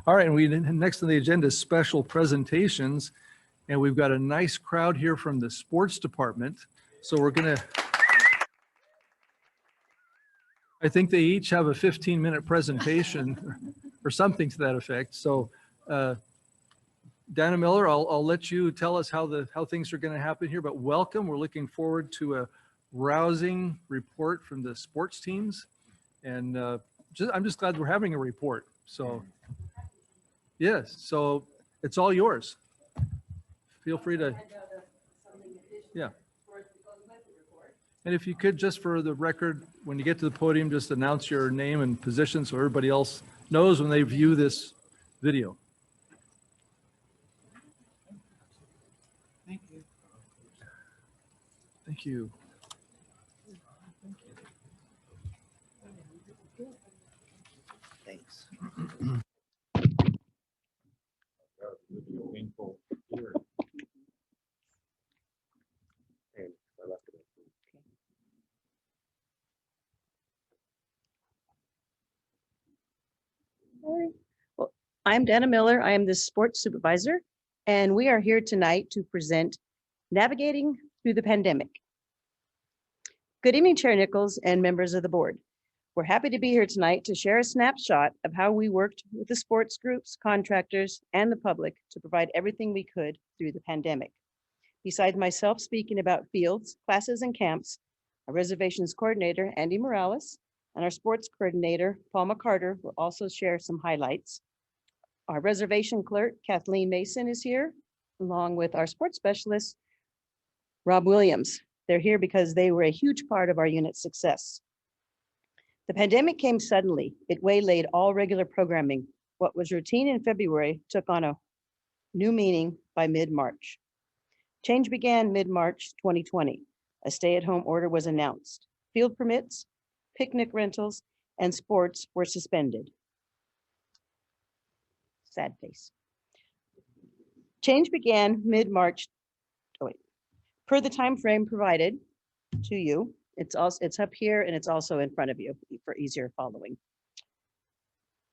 All right, and next on the agenda is special presentations, and we've got a nice crowd here from the sports department. So we're gonna, I think they each have a 15-minute presentation or something to that effect. So Dana Miller, I'll let you tell us how things are gonna happen here, but welcome. We're looking forward to a rousing report from the sports teams. And I'm just glad we're having a report. So yes, so it's all yours. Feel free to, yeah. And if you could, just for the record, when you get to the podium, just announce your name and position so everybody else knows when they view this video. Thank you. Thank you. Thanks. Well, I'm Dana Miller. I am the sports supervisor, and we are here tonight to present Navigating Through the Pandemic. Good evening, Chair Nichols and members of the board. We're happy to be here tonight to share a snapshot of how we worked with the sports groups, contractors, and the public to provide everything we could through the pandemic. Besides myself speaking about fields, classes, and camps, our reservations coordinator, Andy Morales, and our sports coordinator, Paul McCarter, will also share some highlights. Our reservation clerk, Kathleen Mason, is here, along with our sports specialist, Rob Williams. They're here because they were a huge part of our unit's success. The pandemic came suddenly. It waylaid all regular programming. What was routine in February took on a new meaning by mid-March. Change began mid-March 2020. A stay-at-home order was announced. Field permits, picnic rentals, and sports were suspended. Sad face. Change began mid-March. Per the time frame provided to you, it's up here and it's also in front of you for easier following.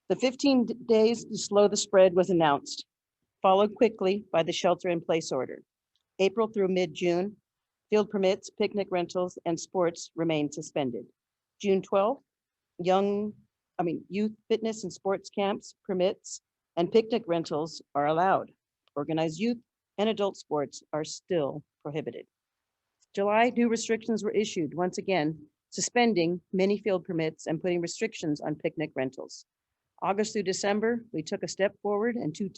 The 15 days to slow the spread was announced, followed quickly by the shelter-in-place order. April through mid-June, field permits, picnic rentals, and sports remained suspended. June 12th, youth fitness and sports camps, permits, and picnic rentals are allowed. Organized youth and adult sports are still prohibited. July, new restrictions were issued, once again, suspending many field permits and putting restrictions on picnic rentals. August through December, we took a step forward and two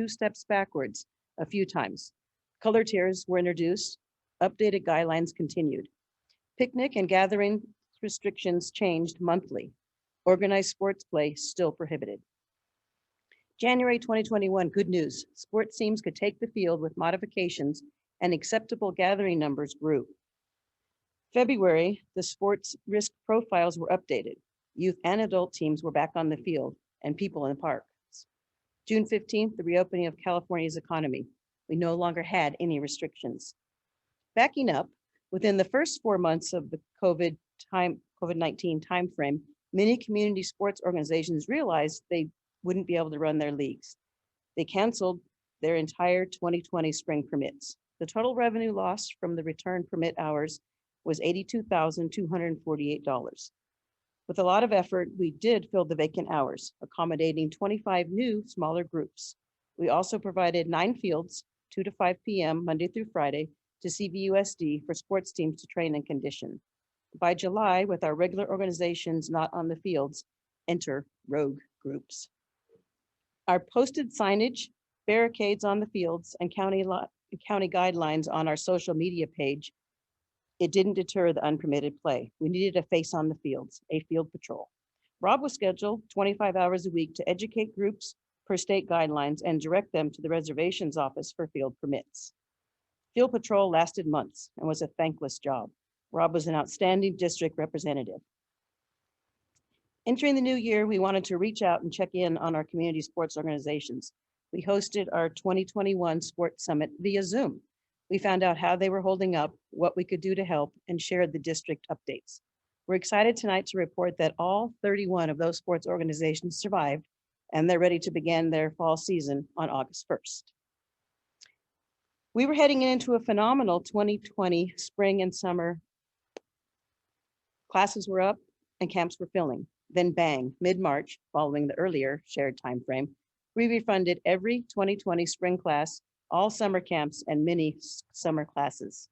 steps backwards a few times. Color tiers were introduced, updated guidelines continued. Picnic and gathering restrictions changed monthly. Organized sports play still prohibited. January 2021, good news. Sports teams could take the field with modifications and acceptable gathering numbers grew. February, the sports risk profiles were updated. Youth and adult teams were back on the field and people in the parks. June 15th, the reopening of California's economy. We no longer had any restrictions. Backing up, within the first 4 months of the COVID-19 timeframe, many community sports organizations realized they wouldn't be able to run their leagues. They canceled their entire 2020 spring permits. The total revenue lost from the return permit hours was $82,248. With a lot of effort, we did fill the vacant hours, accommodating 25 new smaller groups. We also provided 9 fields, 2 to 5 p.m. Monday through Friday to CVUSD for sports teams to train and condition. By July, with our regular organizations not on the fields, enter rogue groups. Our posted signage, barricades on the fields, and county guidelines on our social media page, it didn't deter the unpermitted play. We needed a face on the fields, a field patrol. Rob was scheduled 25 hours a week to educate groups per state guidelines and direct them to the reservations office for field permits. Field patrol lasted months and was a thankless job. Rob was an outstanding district representative. Entering the new year, we wanted to reach out and check in on our community sports organizations. We hosted our 2021 Sports Summit via Zoom. We found out how they were holding up, what we could do to help, and shared the district updates. We're excited tonight to report that all 31 of those sports organizations survived and they're ready to begin their fall season on August 1st. We were heading into a phenomenal 2020 spring and summer. Classes were up and camps were filling. Then bang, mid-March, following the earlier shared timeframe, we refunded every 2020 spring class, all summer camps, and mini summer classes.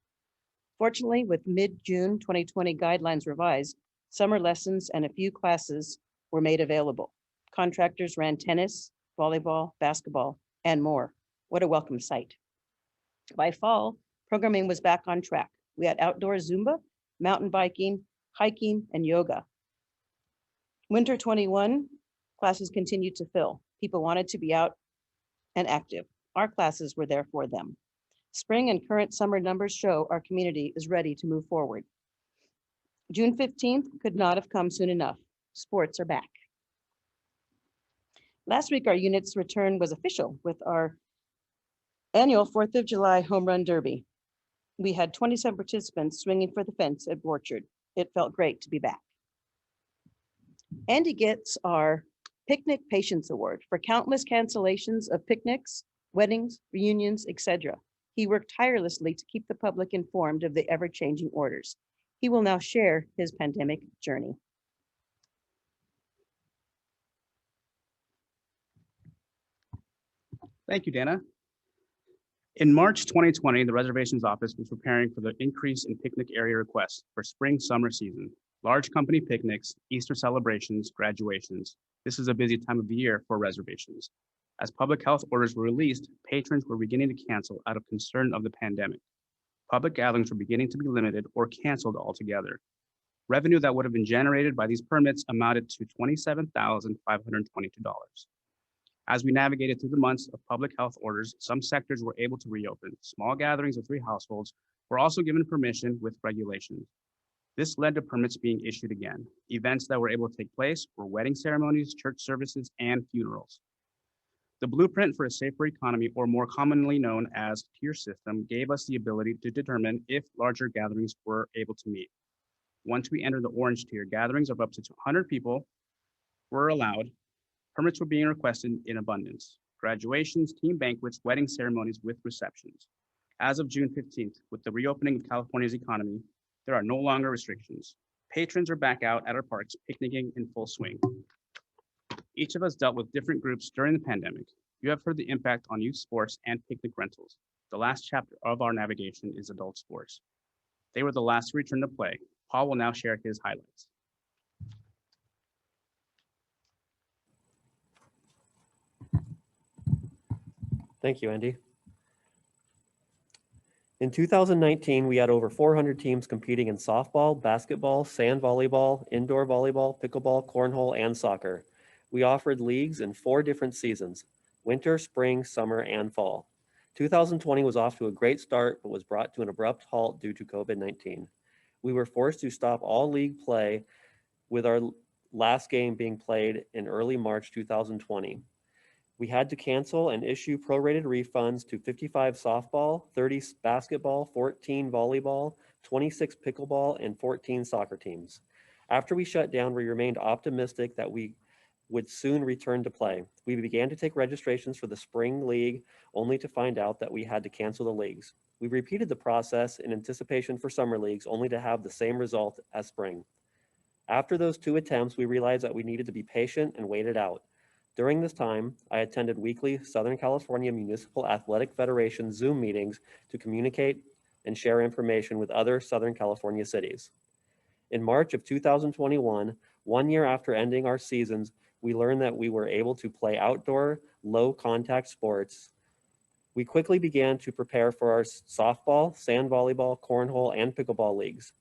Fortunately, with mid-June 2020 guidelines revised, summer lessons and a few classes were made available. Contractors ran tennis, volleyball, basketball, and more. What a welcome sight. By fall, programming was back on track. We had outdoor Zumba, mountain biking, hiking, and yoga. Winter 21 classes continued to fill. People wanted to be out and active. Our classes were there for them. Spring and current summer numbers show our community is ready to move forward. June 15th could not have come soon enough. Sports are back. Last week, our unit's return was official with our annual 4th of July Home Run Derby. We had 27 participants swinging for the fence at Orchard. It felt great to be back. Andy gets our Picnic Patience Award for countless cancellations of picnics, weddings, reunions, etc. He worked tirelessly to keep the public informed of the ever-changing orders. He will now share his pandemic journey. Thank you, Dana. In March 2020, the reservations office was preparing for the increase in picnic area requests for spring-summer season. Large company picnics, Easter celebrations, graduations. This is a busy time of the year for reservations. As public health orders were released, patrons were beginning to cancel out of concern of the pandemic. Public gatherings were beginning to be limited or canceled altogether. Revenue that would have been generated by these permits amounted to $27,522. As we navigated through the months of public health orders, some sectors were able to reopen. Small gatherings of 3 households were also given permission with regulations. This led to permits being issued again. Events that were able to take place were wedding ceremonies, church services, and funerals. The blueprint for a safer economy, or more commonly known as tier system, gave us the ability to determine if larger gatherings were able to meet. Once we entered the orange tier, gatherings of up to 200 people were allowed. Permits were being requested in abundance. Graduations, team banquets, wedding ceremonies with receptions. As of June 15th, with the reopening of California's economy, there are no longer restrictions. Patrons are back out at our parks, picnicking in full swing. Each of us dealt with different groups during the pandemic. You have heard the impact on youth sports and picnic rentals. The last chapter of our navigation is adult sports. They were the last to return to play. Paul will now share his highlights. Thank you, Andy. In 2019, we had over 400 teams competing in softball, basketball, sand volleyball, indoor volleyball, pickleball, cornhole, and soccer. We offered leagues in 4 different seasons: winter, spring, summer, and fall. 2020 was off to a great start, but was brought to an abrupt halt due to COVID-19. We were forced to stop all league play, with our last game being played in early March 2020. We had to cancel and issue prorated refunds to 55 softball, 30 basketball, 14 volleyball, 26 pickleball, and 14 soccer teams. After we shut down, we remained optimistic that we would soon return to play. We began to take registrations for the spring league, only to find out that we had to cancel the leagues. We repeated the process in anticipation for summer leagues, only to have the same result as spring. After those 2 attempts, we realized that we needed to be patient and wait it out. During this time, I attended weekly Southern California Municipal Athletic Federation Zoom meetings to communicate and share information with other Southern California cities. In March of 2021, 1 year after ending our seasons, we learned that we were able to play outdoor, low-contact sports. We quickly began to prepare for our softball, sand volleyball, cornhole, and pickleball leagues.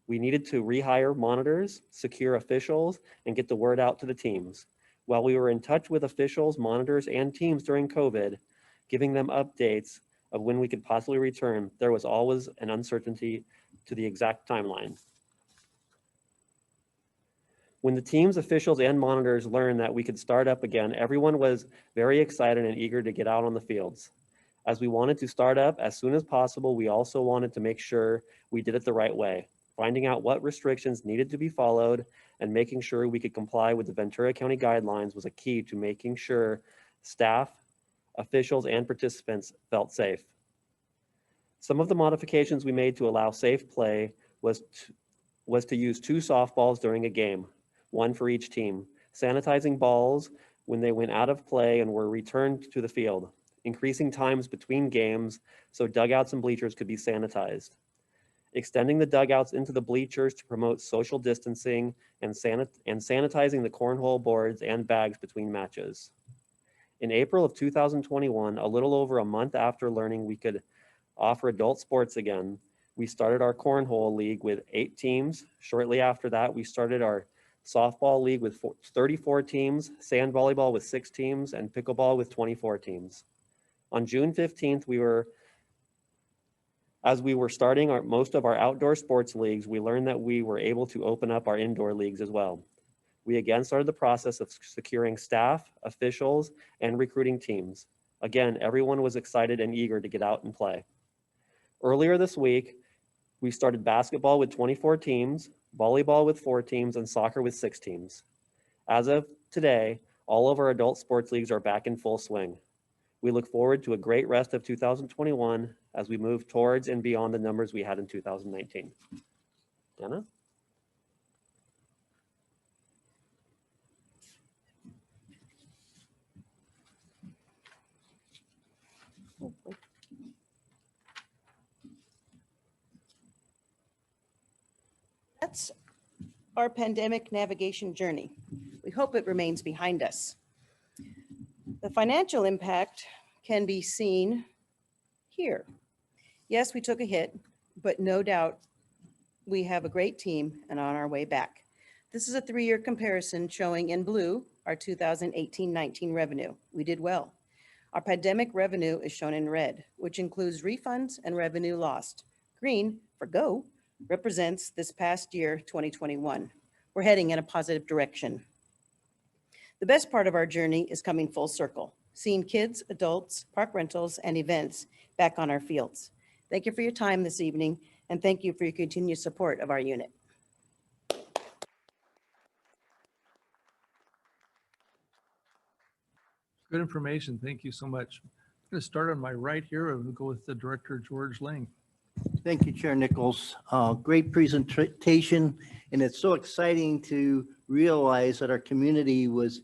We needed to rehire monitors, secure officials, and get the word out to the teams. While we were in touch with officials, monitors, and teams during COVID, giving them updates of when we could possibly return, there was always an uncertainty to the exact timeline. When the teams, officials, and monitors learned that we could start up again, everyone was very excited and eager to get out on the fields. As we wanted to start up as soon as possible, we also wanted to make sure we did it the right way, finding out what restrictions needed to be followed, and making sure we could comply with the Ventura County guidelines was a key to making sure staff, officials, and participants felt safe. Some of the modifications we made to allow safe play was to use 2 softballs during a game, 1 for each team, sanitizing balls when they went out of play and were returned to the field, increasing times between games so dugouts and bleachers could be sanitized, extending the dugouts into the bleachers to promote social distancing and sanitizing the cornhole boards and bags between matches. In April of 2021, a little over a month after learning we could offer adult sports again, we started our cornhole league with 8 teams. Shortly after that, we started our softball league with 34 teams, sand volleyball with 6 teams, and pickleball with 24 teams. On June 15th, as we were starting most of our outdoor sports leagues, we learned that we were able to open up our indoor leagues as well. We again started the process of securing staff, officials, and recruiting teams. Again, everyone was excited and eager to get out and play. Earlier this week, we started basketball with 24 teams, volleyball with 4 teams, and soccer with 6 teams. As of today, all of our adult sports leagues are back in full swing. We look forward to a great rest of 2021 as we move towards and beyond the numbers we had in 2019. Dana? That's our pandemic navigation journey. We hope it remains behind us. The financial impact can be seen here. Yes, we took a hit, but no doubt we have a great team and on our way back. This is a 3-year comparison showing in blue our 2018-19 revenue. We did well. Our pandemic revenue is shown in red, which includes refunds and revenue lost. Green, for go, represents this past year, 2021. We're heading in a positive direction. The best part of our journey is coming full circle, seeing kids, adults, park rentals, and events back on our fields. Thank you for your time this evening, and thank you for your continued support of our unit. Good information. Thank you so much. I'm going to start on my right here and we'll go with the director, George Lang. Thank you, Chair Nichols. Great presentation, and it's so exciting to realize that our community was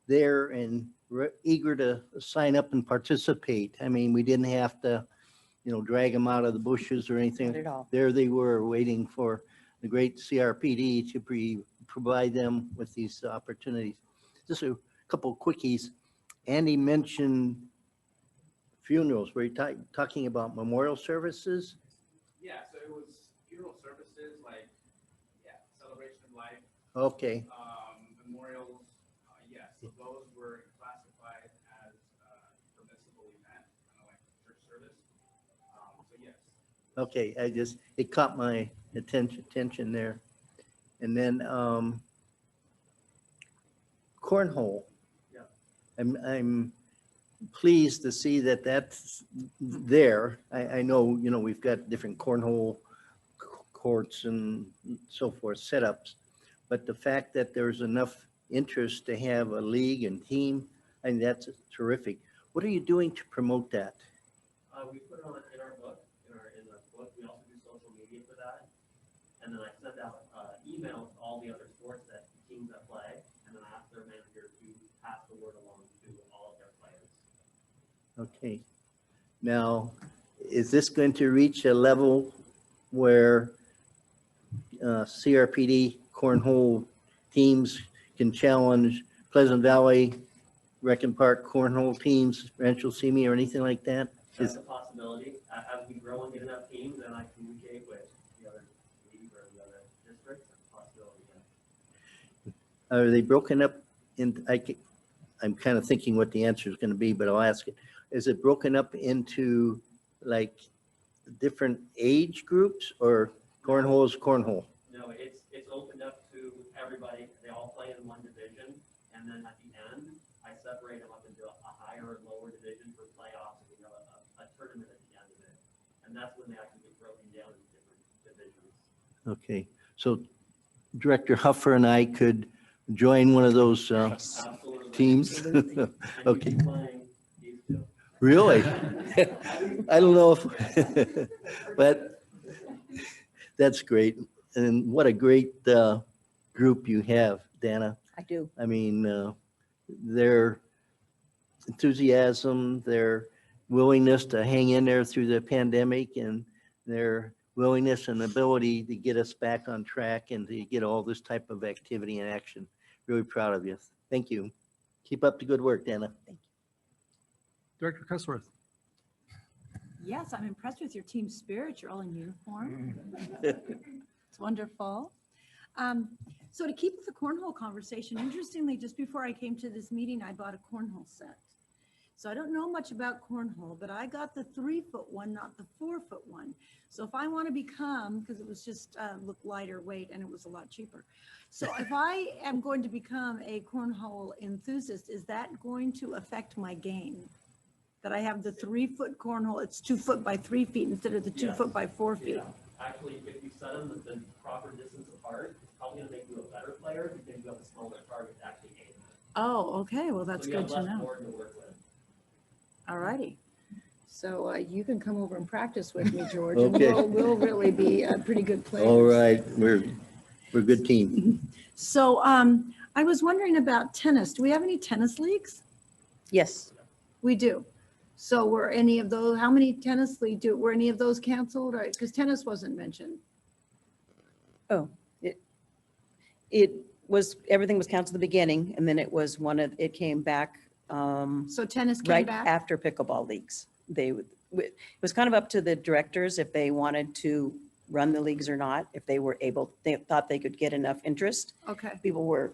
there and eager to sign up and participate. I mean, we didn't have to, drag them out of the bushes or anything. Not at all. There they were waiting for the great CRPD to provide them with these opportunities. Just a couple of quickies. Andy mentioned funerals. Were you talking about memorial services? Yeah, so it was funeral services like, celebration of life, Okay. memorials, yes, so those were classified as permissible event, kind of like church service. So yes. Okay, it caught my attention there. And then cornhole. Yeah. I'm pleased to see that that's there. I know, we've got different cornhole courts and so forth setups, but the fact that there's enough interest to have a league and team, I think that's terrific. What are you doing to promote that? We put it on in our book. In the book, we also do social media for that. And then I send out emails to all the other sports that teams that play, and then I ask their manager to pass the word along to all of their players. Okay. Now, is this going to reach a level where CRPD cornhole teams can challenge Pleasant Valley, Recon Park cornhole teams, Rancho Simi, or anything like that? That's a possibility. As we grow and get enough teams, and I communicate with the other leagues or the other districts, that's a possibility. Yeah. Are they broken up in, I'm kind of thinking what the answer is going to be, but I'll ask it. Is it broken up into like different age groups, or cornhole is cornhole? No, it's opened up to everybody. They all play in one division, and then at the end, I separate them up into a higher or lower division for playoffs, and we have a tournament at the end of it. And that's when they actually get broken down into different divisions. Okay, so Director Huffer and I could join one of those teams? Okay. Really? I don't know if, but that's great. And what a great group you have, Dana. I do. I mean, their enthusiasm, their willingness to hang in there through the pandemic, and their willingness and ability to get us back on track and to get all this type of activity and action. Really proud of you. Thank you. Keep up the good work, Dana. Director Cussworth. Yes, I'm impressed with your team spirit. You're all in uniform. It's wonderful. So to keep with the cornhole conversation, interestingly, just before I came to this meeting, I bought a cornhole set. So I don't know much about cornhole, but I got the 3-foot one, not the 4-foot one. So if I want to become, because it was just looked lighter weight and it was a lot cheaper. So if I am going to become a cornhole enthusiast, is that going to affect my game? That I have the 3-foot cornhole, it's 2 foot by 3 feet instead of the 2 foot by 4 feet. Yeah. Actually, if you set them at the proper distance apart, it's probably gonna make you a better player because you have a smaller target to actually aim at. Oh, okay. Well, that's So you have good to less know. board to work with. All righty. So you can come over and practice with me, George, and Okay. we'll really be pretty good players. All right, we're a good team. So I was wondering about tennis. Do we have any tennis leagues? Yes. We do. So were any of those, how many tennis league were any of those canceled? Or, because tennis wasn't mentioned. Oh, it was, everything was canceled at the beginning, and then it was it came back So tennis came right back? after pickleball leagues. It was kind of up to the directors if they wanted to run the leagues or not, if they were able, they thought they could get enough interest. Okay. People were,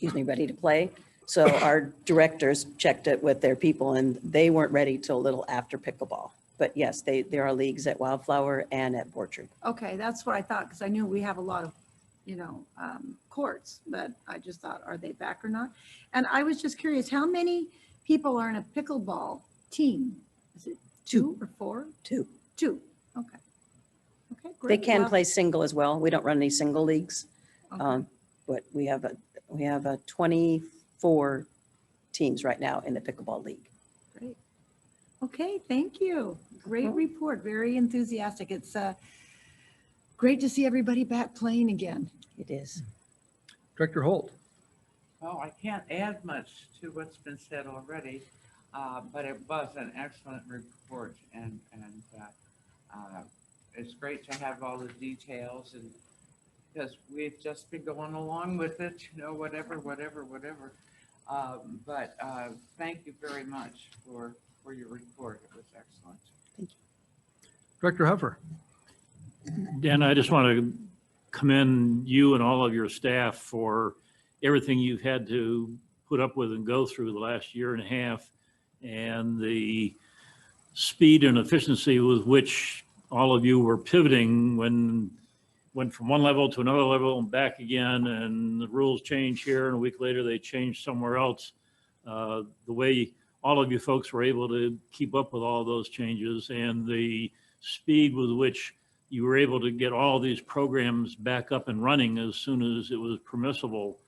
ready to play. So our directors checked it with their people, and they weren't ready till a little after pickleball. But yes, there are leagues at Wildflower and at Orchard. Okay, that's what I thought, because I knew we have a lot of, courts, but I just thought, are they back or not? And I was just curious, how many people are in a pickleball team? Is it 2 or 4? 2. 2, okay. Okay, They great. can Well, play single as well. We don't run any single leagues. okay. But we have a 24 teams right now in the pickleball league. Great. Okay, thank you. Great report, very enthusiastic. It's great to see everybody back playing again. It is. Director Holt. Oh, I can't add much to what's been said already, but it was an excellent report, and it's great to have all the details, and because we've just been going along with it, whatever. But thank you very much for your report. It was excellent. Director Huffer. Dan, I just want to commend you and all of your staff for everything you've had to put up with and go through the last year and a half, and the speed and efficiency with which all of you were pivoting when went from one level to another level and back again, and the rules change here, and a week later they change somewhere else. The way all of you folks were able to keep up with all those changes, and the speed with which you were able to get all these programs back up and running as soon as it was permissible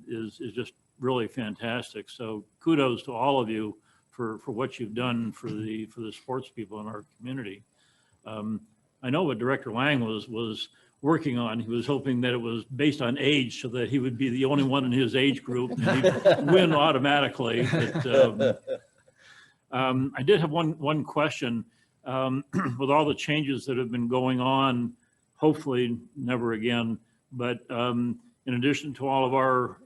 is just really fantastic. So kudos to all of you for what you've done for the sports people in our community. I know what Director Lang was working on. He was hoping that it was based on age so that he would be the only one in his age group and he'd win automatically. But, I did have one question. With all the changes that have been going on, hopefully never again, but in addition to all of our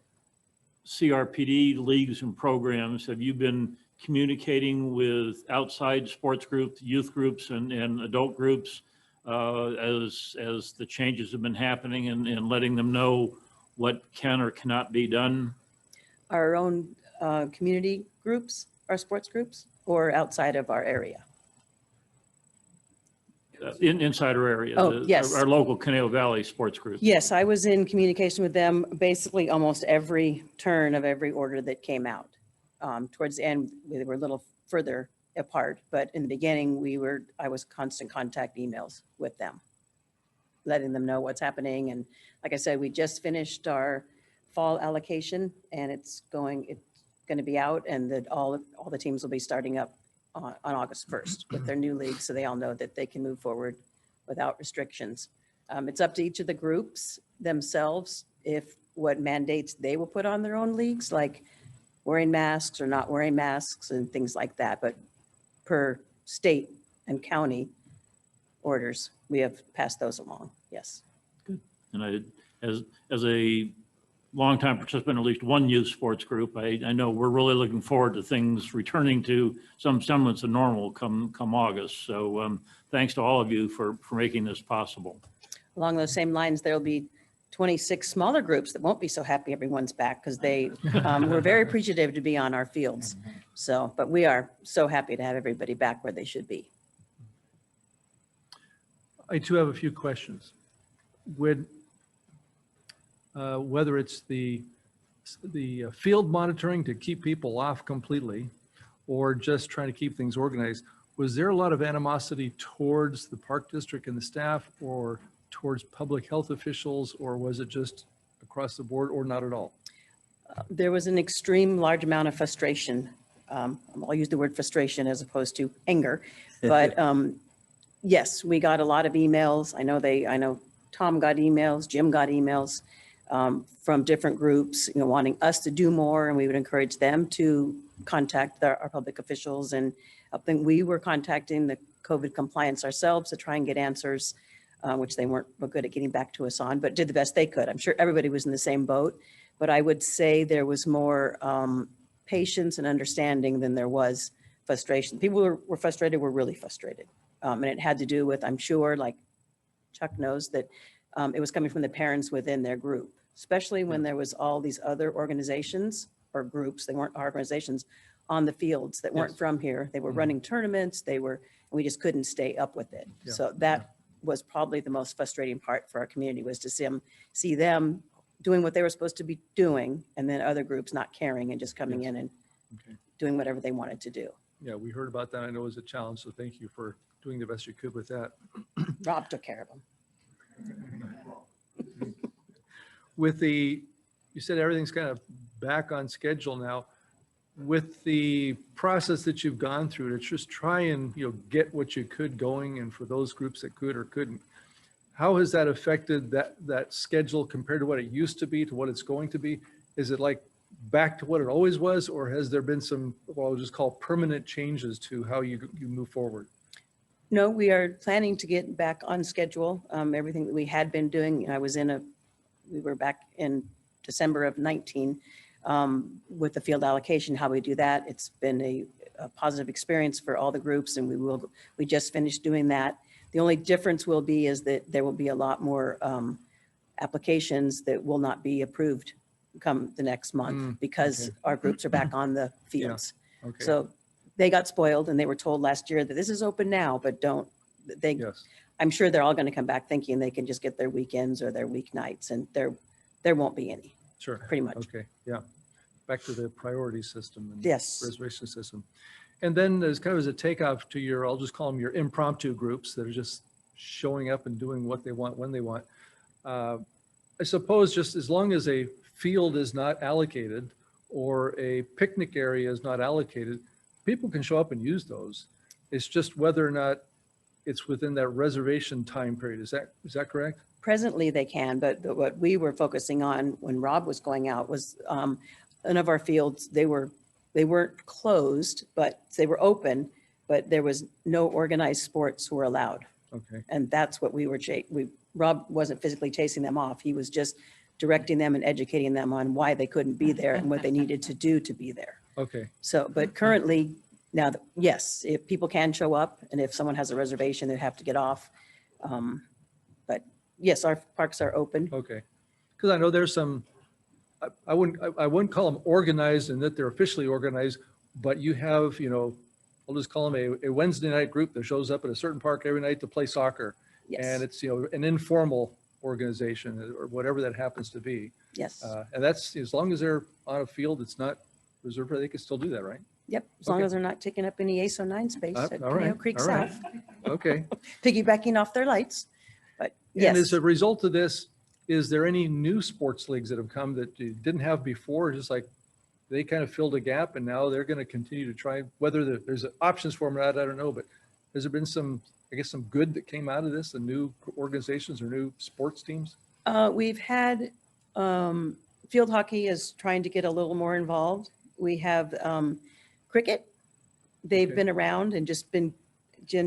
CRPD leagues and programs, have you been communicating with outside sports groups, youth groups, and adult groups as the changes have been happening and letting them know what can or cannot be done? Our own community groups, our sports groups, or outside of our area? Inside our area. Oh, yes. Our local Conejo Valley sports group. Yes, I was in communication with them basically almost every turn of every order that came out. Towards the end, we were a little further apart, but in the beginning, I was constant contact emails with them. letting them know what's happening. And like I said, we just finished our fall allocation and it's going to be out, and that all the teams will be starting up on August 1st with their new league. So they all know that they can move forward without restrictions. It's up to each of the groups themselves if what mandates they will put on their own leagues, like wearing masks or not wearing masks and things like that. But per state and county orders, we have passed those along. Yes. And as a longtime participant, in at least one youth sports group, I know we're really looking forward to things returning to some semblance of normal come August. So thanks to all of you for making this possible. Along those same lines, there'll be 26 smaller groups that won't be so happy everyone's back because they were very appreciative to be on our fields. So, but we are so happy to have everybody back where they should be. I too have a few questions. Whether it's the field monitoring to keep people off completely, or just trying to keep things organized, was there a lot of animosity towards the park district and the staff, or towards public health officials, or was it just across the board, or not at all? There was an extreme large amount of frustration. I'll use the word frustration as opposed to anger, but yes, we got a lot of emails. I know Tom got emails, Jim got emails from different groups, wanting us to do more, and we would encourage them to contact our public officials and help them. We were contacting the COVID compliance ourselves to try and get answers, which they weren't good at getting back to us on, but did the best they could. I'm sure everybody was in the same boat, but I would say there was more patience and understanding than there was frustration. People were frustrated, were really frustrated. And it had to do with, I'm sure, like Chuck knows, that it was coming from the parents within their group, especially when there was all these other organizations or groups, they weren't organizations, on the fields that weren't from here. They were running tournaments, and we just couldn't stay up with it. Yeah. So that was probably the most frustrating part for our community, was to see them doing what they were supposed to be doing, and then other groups not caring and just coming in and doing whatever they wanted to do. Yeah, we heard about that. I know it was a challenge, so thank you for doing the best you could with that. Rob took care of them. You said everything's kind of back on schedule now. With the process that you've gone through to just try and get what you could going, and for those groups that could or couldn't, how has that affected that schedule compared to what it used to be to what it's going to be? Is it like back to what it always was, or has there been some, what I'll just call permanent changes to how you move forward? No, we are planning to get back on schedule. Everything that we had been doing, we were back in December of 19 with the field allocation, how we do that. It's been a positive experience for all the groups, and we just finished doing that. The only difference will be is that there will be a lot more applications that will not be approved come the next month because our groups are back on the fields. Yeah. Okay. So they got spoiled, and they were told last year that this is open now, but Yes. I'm sure they're all going to come back thinking they can just get their weekends or their weeknights, and there won't be any, Sure. pretty much. Okay. Yeah. Back to the priority system and Yes. reservation system. And then there's kind of as a takeoff to your, I'll just call them your impromptu groups that are just showing up and doing what they want when they want. I suppose just as long as a field is not allocated or a picnic area is not allocated, people can show up and use those. It's just whether or not it's within that reservation time period. Is that correct? Presently they can, but what we were focusing on when Rob was going out was none of our fields, they weren't closed, but they were open, but there was no organized sports were allowed. Okay. And that's what we were, Rob wasn't physically chasing them off. He was just directing them and educating them on why they couldn't be there and what they needed to do to be there. Okay. So, but currently now, yes, if people can show up, and if someone has a reservation, they have to get off. But yes, our parks are open. Okay. Because I know there's some, I wouldn't call them organized in that they're officially organized, but you have, I'll just call them a Wednesday night group that shows up at a certain park every night to play soccer. Yes. And it's, an informal organization or whatever that happens to be. Yes. And that's, as long as they're on a field, it's not reserved, they can still do that, right? Yep. As long Okay. as they're not taking up any ASO 9 space at all right, Canal Creek all right. South, Okay. piggybacking off their lights. But And as Yes. a result of this, is there any new sports leagues that have come that you didn't have before? Just like they kind of filled a gap and now they're going to continue to try, whether there's options for them or not, I don't know, but has there been some, I guess, some good that came out of this, the new organizations or new sports teams? We've had, field hockey is trying to get a little more involved. We have cricket. They've Okay. been around and just been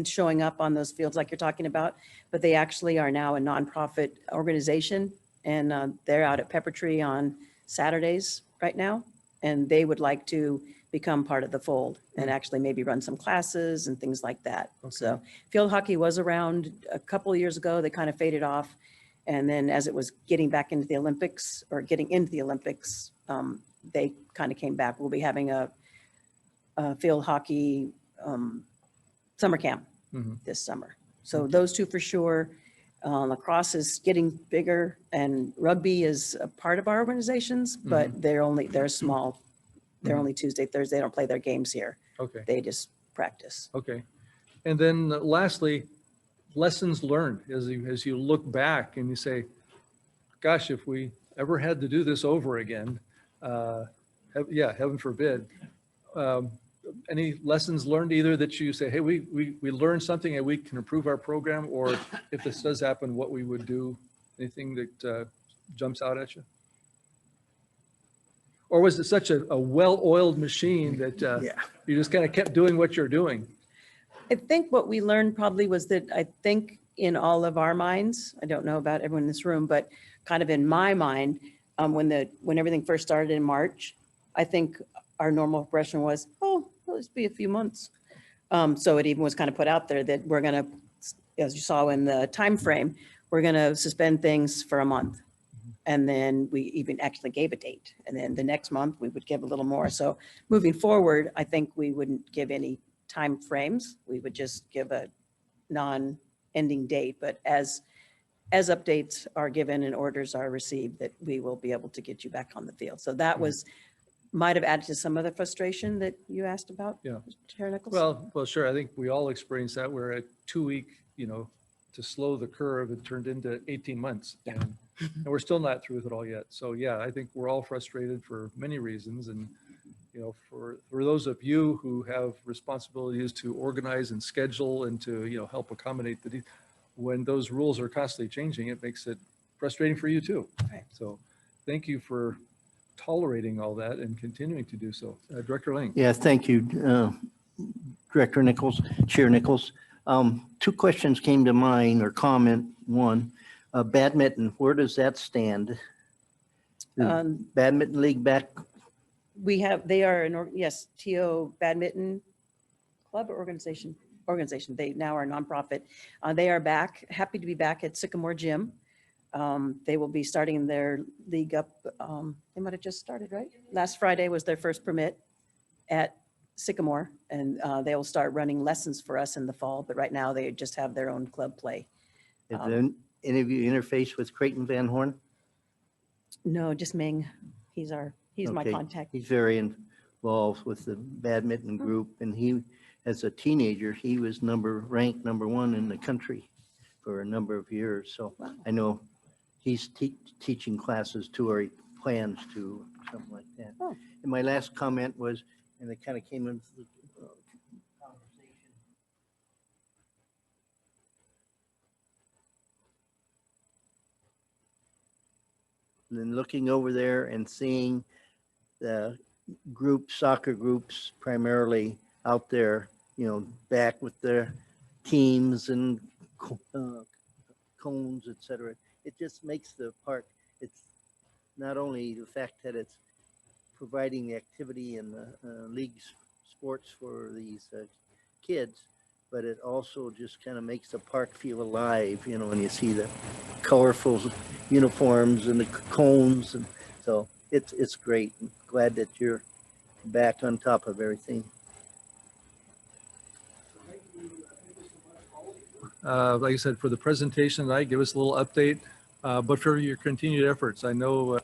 showing up on those fields like you're talking about, but they actually are now a nonprofit organization, and they're out at Pepper Tree on Saturdays right now, and they would like to become part of the fold and actually maybe run some classes and things like that. So field hockey was around a couple of years ago. They kind of faded off. And then as it was getting back into the Olympics or getting into the Olympics, they kind of came back. We'll be having a field hockey summer camp Mhm. this summer. So those two for sure. Lacrosse is getting bigger, and rugby is a part of our organizations, but they're small. They're only Tuesday, Thursday. They don't play their games here. Okay, They just practice. okay. And then lastly, lessons learned as you look back and you say, gosh, if we ever had to do this over again, heaven forbid. Any lessons learned either that you say, hey, we learned something and we can improve our program, or if this does happen, what we would do? Anything that jumps out at you? Or was it such a well-oiled machine that you just kind of kept doing what you're doing? I think what we learned probably was that I think in all of our minds, I don't know about everyone in this room, but kind of in my mind, when everything first started in March, I think our normal progression was, oh, it'll just be a few months. So it even was kind of put out there that we're going to, as you saw in the time frame, we're going to suspend things for a month. And then we even actually gave a date. And then the next month we would give a little more. So moving forward, I think we wouldn't give any time frames. We would just give a non-ending date. But as updates are given and orders are received, that we will be able to get you back on the field. So that might have added to some of the frustration that you asked about. Yeah. Chair Nichols? Well, sure. I think we all experienced that. We're at 2 week, to slow the curve, it turned into 18 months. Yeah. And we're still not through with it all yet. So yeah, I think we're all frustrated for many reasons. And, for those of you who have responsibilities to organize and schedule and to, help accommodate when those rules are constantly changing, it makes it frustrating for you too. Right. So thank you for tolerating all that and continuing to do so. Director Lang. Yeah, thank you, Director Nichols, Chair Nichols. Two questions came to mind, or comment. One, badminton, where does that stand? The Badminton League back? They are, yes, TO Badminton Club or organization. They now are a nonprofit. They are back, happy to be back at Sycamore Gym. They will be starting their league up. They might have just started, right? Last Friday was their first permit at Sycamore, and they will start running lessons for us in the fall. But right now they just have their own club play. Have any of you interfaced with Creighton Van Horn? No, just Ming. He's my Okay. contact. He's very involved with the badminton group, and he, as a teenager, he was ranked number 1 in the country for a number of years. So Wow. I know he's teaching classes too, or he plans to, something like that. Oh. And my last comment was, and it kind of came into the conversation. And then looking over there and seeing the soccer groups primarily out there, back with their teams and cones, et cetera. It just makes the park, it's not only the fact that it's providing the activity and the leagues sports for these kids, but it also just kind of makes the park feel alive, when you see the colorful uniforms and the cones. And so it's great. I'm glad that you're back on top of everything. Like I said, for the presentation tonight, give us a little update, but for your continued efforts. I know